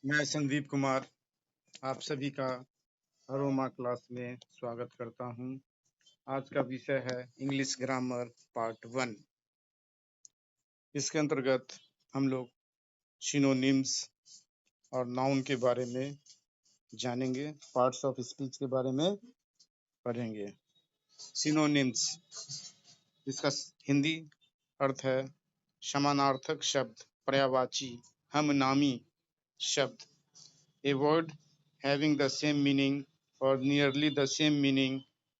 मैं संदीप कुमार आप सभी का अरोमा क्लास में स्वागत करता हूं। आज का विषय है इंग्लिश ग्रामर पार्ट 1। इसके अंतर्गत हम लोग सिनोनिम्स और नाउन के बारे में जानेंगे, पार्ट्स ऑफ स्पीच के बारे में पढ़ेंगे। सिनोनिम्स, इसका हिंदी अर्थ है समानार्थक शब्द, पर्यायवाची, हमनामी शब्द। A word having the same meaning or nearly the same meaning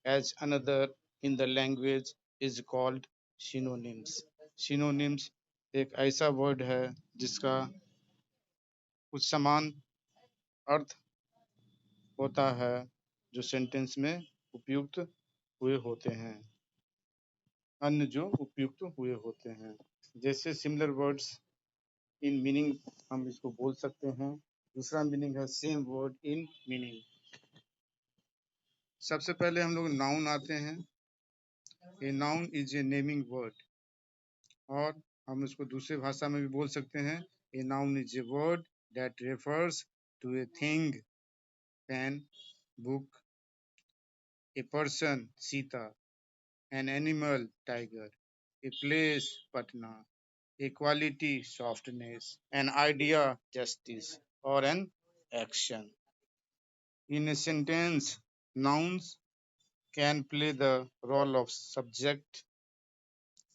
as another in the language is called synonyms. Synonyms एक ऐसा वर्ड है जिसका कुछ समान अर्थ होता है जो सेंटेंस में उपयुक्त हुए होते हैं, अन्य जो उपयुक्त हुए होते हैं। जैसे सिमिलर वर्ड्स इन मीनिंग हम इसको बोल सकते हैं। दूसरा मीनिंग है सेम वर्ड इन मीनिंग। सबसे पहले हम लोग नाउन आते हैं। A noun is A naming word, और हम इसको दूसरे भाषा में भी बोल सकते हैं। A noun is a word that refers to a thing, pen, book, a person, Sita, an animal, tiger, a place, Patna, a quality, softness, an idea, justice, और an action. In a sentence, nouns can play the role of subject,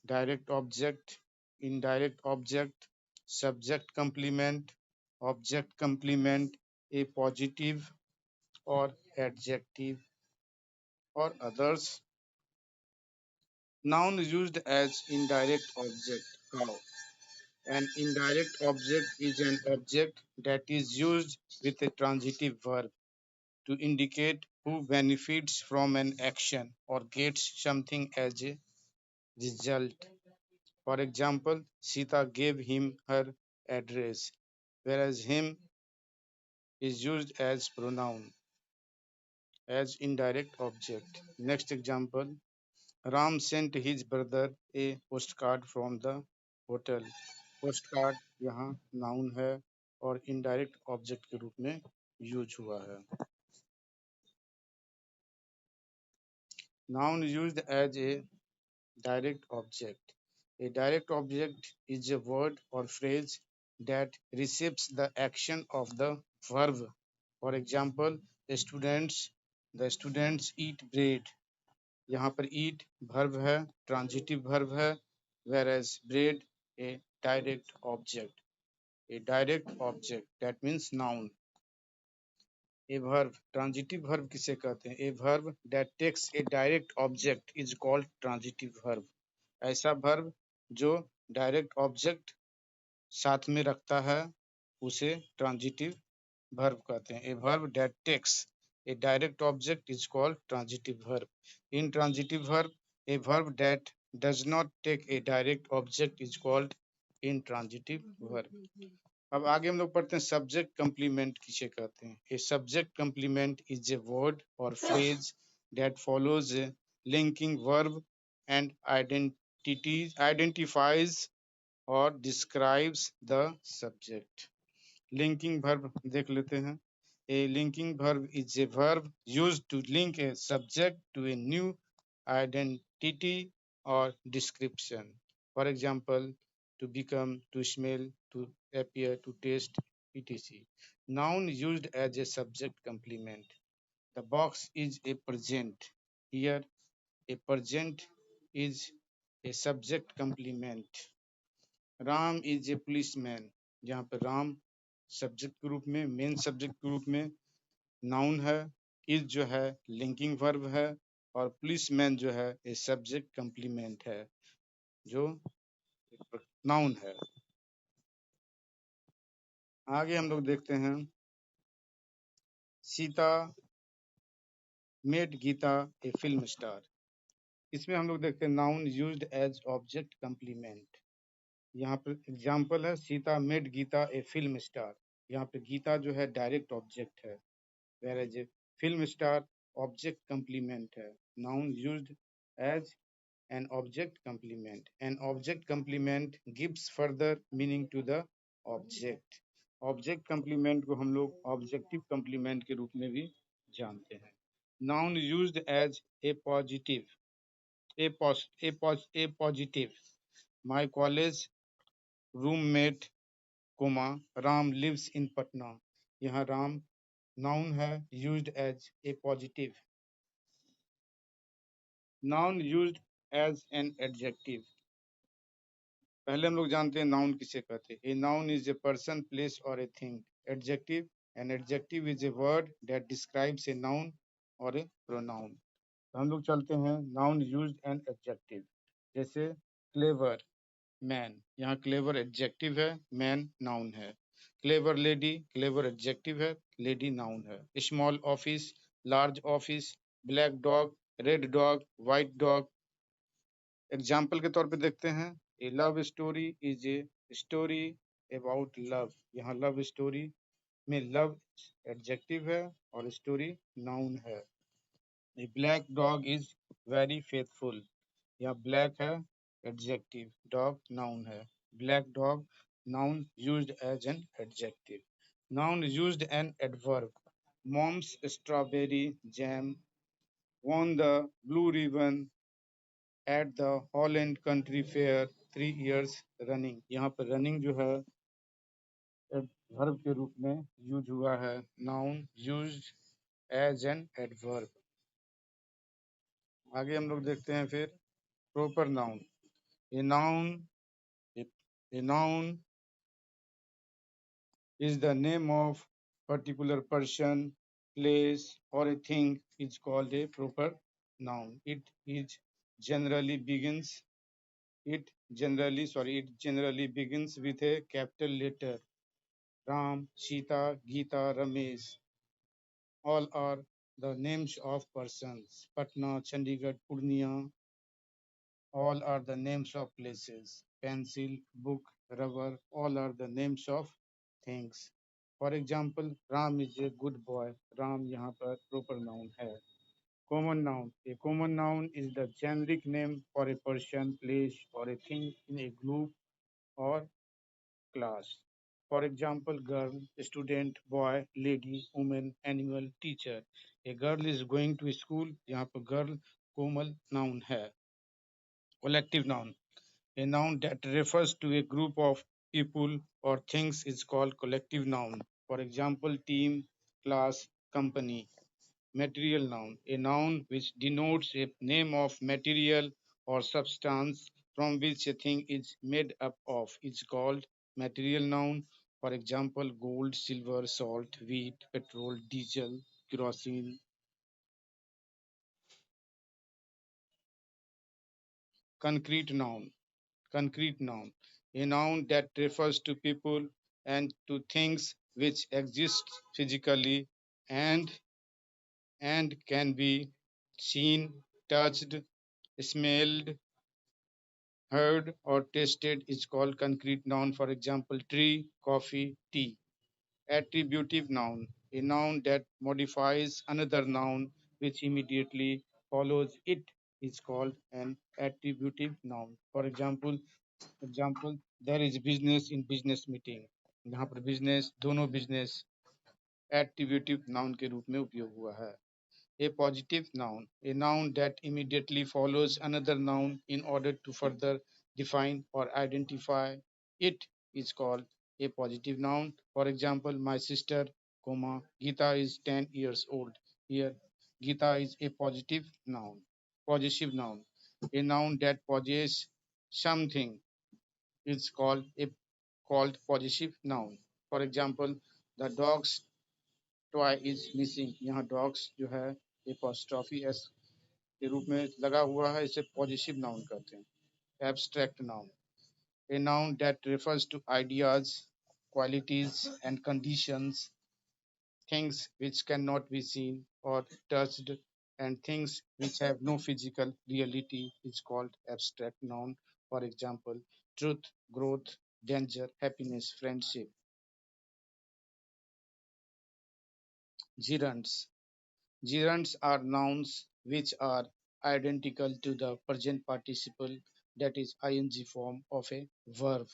direct object, indirect object, subject complement, object complement, a positive or adjective, or others. Noun used as indirect object. How? An indirect object is an object that is used with a transitive verb to indicate who benefits from an action or gets something as a result. For example, Sita gave him her address, whereas him is used as pronoun, as indirect object. Next example, Ram sent his brother a postcard from the hotel. Postcard यहाँ noun है और indirect object के रूप में use हुआ है। Noun used as a direct object. A direct object is a word or phrase that receives the action of the verb. For example, the students eat bread. यहाँ पर eat verb है, transitive verb है, whereas bread a direct object. A direct object, that means noun. A verb, transitive verb किसे कहते हैं? A verb that takes a direct object is called transitive verb. ऐसा verb जो direct object साथ में रखता है उसे ट्रांजिटिव वर्ब कहते हैं। A verb that takes a direct object is called transitive verb. Intransitive verb, a verb that does not take a direct object is called intransitive verb. अब आगे हम लोग पढ़ते हैं सब्जेक्ट कंप्लीमेंट किसे कहते हैं। A subject complement is a word और phrase that follows a linking verb and identifies or describes the subject. Linking verb देख लेते हैं। A linking verb is a verb used to link a subject to a new identity or description. For example, to become, to smell, to appear, to taste, etc. Noun used as a subject complement. The box is a present. Here, a present is a subject complement. Ram is a policeman, जहाँ पर Ram subject के रूप में, main subject के रूप में noun है। Is जो है लिंकिंग वर्ब है और पुलिसमैन जो है ए सब्जेक्ट कंप्लीमेंट है जो नाउन है। आगे हम लोग देखते हैं Sita made Gita a film star. इसमें हम लोग देखते हैं noun used as object complement. यहाँ पर एग्जाम्पल है Sita made Gita a film star. यहाँ पे गीता जो है डायरेक्ट ऑब्जेक्ट है, whereas a film star object complement है। Noun used as an object complement. An object complement gives further meaning to the object. Object complement को हम लोग ऑब्जेक्टिव कंप्लीमेंट के रूप में भी जानते हैं। Noun used as appositive, appositive, my college roommate comma Ram lives in Patna. यहाँ राम नाउन है, used as appositive. Noun used as an adjective. पहले हम लोग जानते हैं नाउन किसे कहते हैं। A noun is a person, place और a thing. Adjective, an adjective is a word that describes a noun और ए प्रोनाउन। तो हम लोग चलते हैं नाउन यूज्ड एन एडजेक्टिव। जैसे क्लेवर मैन, यहाँ क्लेवर एडजेक्टिव है, मैन नाउन है। क्लेवर लेडी, क्लेवर एडजेक्टिव है, लेडी नाउन है। Small office, large office, black dog, red dog, white dog. Example के तौर पे देखते हैं, a love story is a story about love. यहाँ लव स्टोरी में लव एडजेक्टिव है और स्टोरी नाउन है। A black dog is very faithful. यहाँ ब्लैक है एडजेक्टिव, डॉग नाउन है। Black dog noun used as an adjective. Noun used an adverb. Mom's strawberry jam won the blue ribbon at the Holland Country Fair 3 years running। यहाँ पर running जो है adverb के रूप में use हुआ है। Noun used as an adverb. आगे हम लोग देखते हैं फिर proper noun. A noun, a noun is the name of particular person, place, or a thing is called a proper noun. Is generally begins it generally begins with a capital letter. Ram, Sita, Geeta, Ramesh, all are the names of persons. Patna, Chandigarh, Purnia, all are the names of places. Pencil, book, rubber, all are the names of things. For example, Ram is a good boy. Ram यहाँ पर proper noun है. Common noun. A common noun is the generic name for a person, place, or a thing in a group or class. For example, girl, student, boy, lady, woman, animal, teacher. A girl is going to school. यहाँ पर girl कोमल noun है. Collective noun. A noun that refers to a group of people or things is called collective noun. For example, team, class, company. Material noun. A noun which denotes a name of material or substance from which a thing is made up of is called material noun. For example, gold, silver, salt, wheat, petrol, diesel, kerosene. Concrete noun. Concrete noun. A noun that refers to people and to things which exist physically and can be seen, touched, smelled, heard, or tasted is called concrete noun. For example, tree, coffee, tea. Attributive noun. A noun that modifies another noun which immediately follows it is called an attributive noun. For example, there is business in business meeting। यहाँ पर business, दोनों business attributive noun के रूप में उपयोग हुआ है। A positive noun, a noun that immediately follows another noun in order to further define or identify it is called a positive noun। For example, my sister, comma, Geeta is 10 years old। Here, Geeta is a positive noun, possessive noun, a noun that possesses something is called possessive noun। For example, the dog's toy is missing। यहाँ dogs जो है apostrophe s के रूप में लगा हुआ है, इसे possessive noun कहते हैं। Abstract noun, a noun that refers to ideas, qualities, and conditions, things which cannot be seen or touched, and things which have no physical reality is called abstract noun। For example, truth, growth, danger, happiness, friendship। Gerunds. Gerunds are nouns which are identical to the present participle, that is ing form of a verb।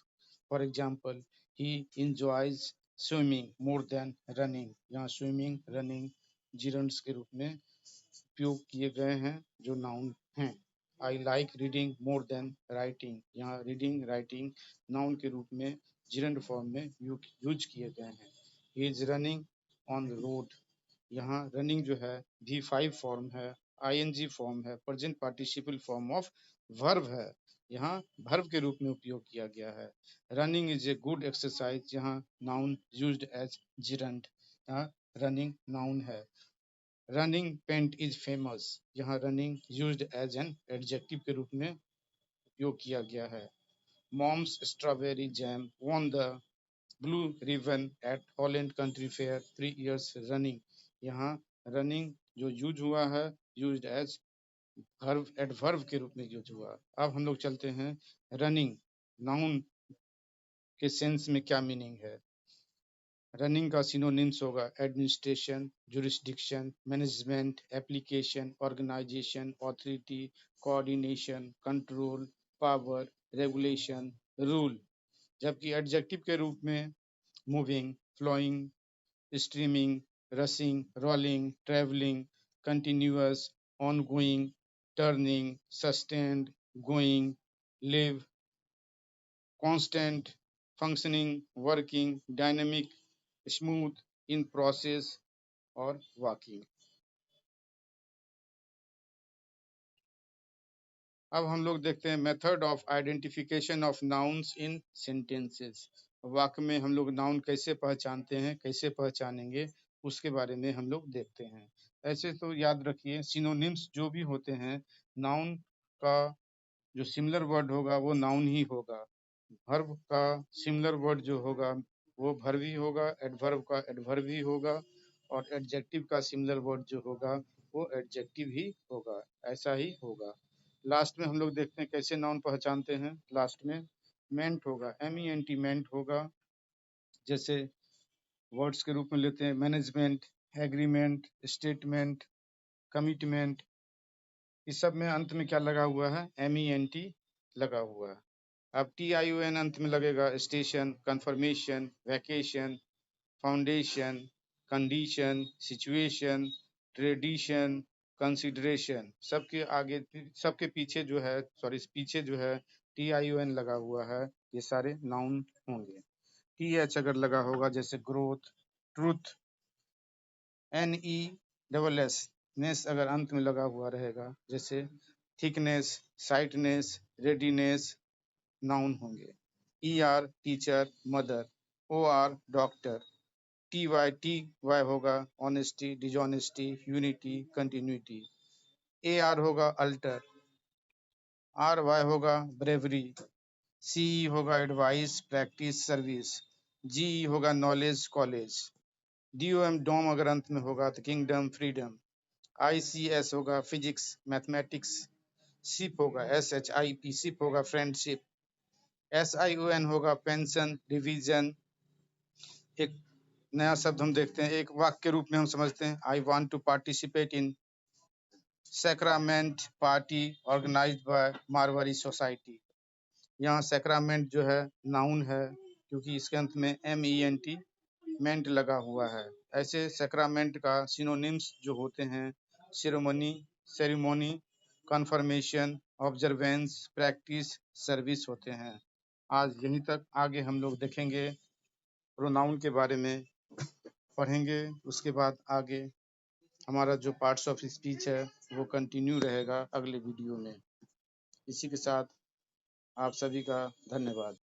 For example, he enjoys swimming more than running, यहाँ swimming running जिरंड्स के रूप में उपयोग किए गए हैं जो noun हैं। I like reading more than writing, यहाँ रीडिंग राइटिंग नाउन के रूप में जिरंड फॉर्म में यूज किए गए हैं। He is running on the road, यहाँ रनिंग जो है V5 फॉर्म है, आईएनजी फॉर्म है, present participle form of verb है, यहाँ वर्ब के रूप में उपयोग किया गया है। Running is a good exercise, यहाँ नाउन यूज्ड एज जिरंड, यहाँ रनिंग नाउन है। रनिंग पेंट इज फेमस, यहाँ running used as an adjective के रूप में उपयोग किया गया है। Mom's strawberry jam won the blue ribbon at Holland country fair 3 years running, यहाँ रनिंग जो यूज हुआ है यूज्ड एज वर्ब एडवर्ब के रूप में यूज हुआ। अब हम लोग चलते हैं रनिंग नाउन के सेंस में क्या मीनिंग है। रनिंग का सिनोनिम्स होगा administration, jurisdiction, management, application, organisation, authority, coordination, control, power, regulation, rule. जबकि एडजेक्टिव के रूप में moving, flowing, streaming, rushing, rolling, travelling, continuous, ongoing, turning, sustained, going, live, constant, functioning, working, dynamic, smooth, in process और walking। अब हम लोग देखते हैं method of identification of nouns in sentences. वाक्य में हम लोग नाउन कैसे पहचानते हैं, कैसे पहचानेंगे, उसके बारे में हम लोग देखते हैं। ऐसे तो याद रखिए सिनोनिम्स जो भी होते हैं नाउन का जो सिमिलर वर्ड होगा वो नाउन ही होगा। वर्ब का सिमिलर वर्ड जो होगा वो वर्ब ही होगा, एडवर्ब का एडवर्ब ही होगा और एडजेक्टिव का सिमिलर वर्ड जो होगा वो एडजेक्टिव ही होगा। ऐसा ही होगा। लास्ट में हम लोग देखते हैं कैसे नाउन पहचानते हैं। लास्ट में मेंट होगा, MENT मेंट होगा। जैसे वर्ड्स के रूप में लेते हैं मैनेजमेंट, एग्रीमेंट, स्टेटमेंट, कमिटमेंट, इस सब में अंत में क्या लगा हुआ है, MENT लगा हुआ है। अब TION अंत में लगेगा, station, confirmation, vacation, foundation, condition, situation, tradition, consideration, सबके आगे सबके पीछे जो है पीछे जो है TION लगा हुआ है, ये सारे नाउन होंगे। TH अगर लगा होगा जैसे ग्रोथ, ट्रूथ, NESS नेस अगर अंत में लगा हुआ रहेगा जैसे थिकनेस, साइटनेस, रेडीनेस, नाउन होंगे। ER teacher, mother, OR doctor, TY होगा ऑनेस्टी, डिजॉनेस्टी, यूनिटी, कंटिन्यूटी, AR होगा अल्टर, RY होगा ब्रेवरी, CE होगा एडवाइस, प्रैक्टिस, सर्विस, GE होगा नॉलेज, कॉलेज, DOM डोम अगर अंत में होगा तो किंगडम, फ्रीडम, ICS होगा फिजिक्स, मैथमेटिक्स, शिप होगा SHIP शिप होगा फ्रेंडशिप, SION होगा पेंशन, रिवीजन। एक नया शब्द हम देखते हैं, एक वाक्य के रूप में हम समझते हैं, I want to participate in sacrament party organised by Marwari society. यहाँ सैक्रामेंट जो है नाउन है क्योंकि इसके अंत में MENT मेंट लगा हुआ है। ऐसे सैक्रामेंट का सिनोनिम्स जो होते हैं ceremony, ceremony, confirmation, observance, practice, service होते हैं। आज यहीं तक, आगे हम लोग देखेंगे प्रोनाउन के बारे में पढ़ेंगे। उसके बाद आगे हमारा जो पार्ट्स ऑफ स्पीच है वो कंटिन्यू रहेगा अगले वीडियो में। इसी के साथ आप सभी का धन्यवाद।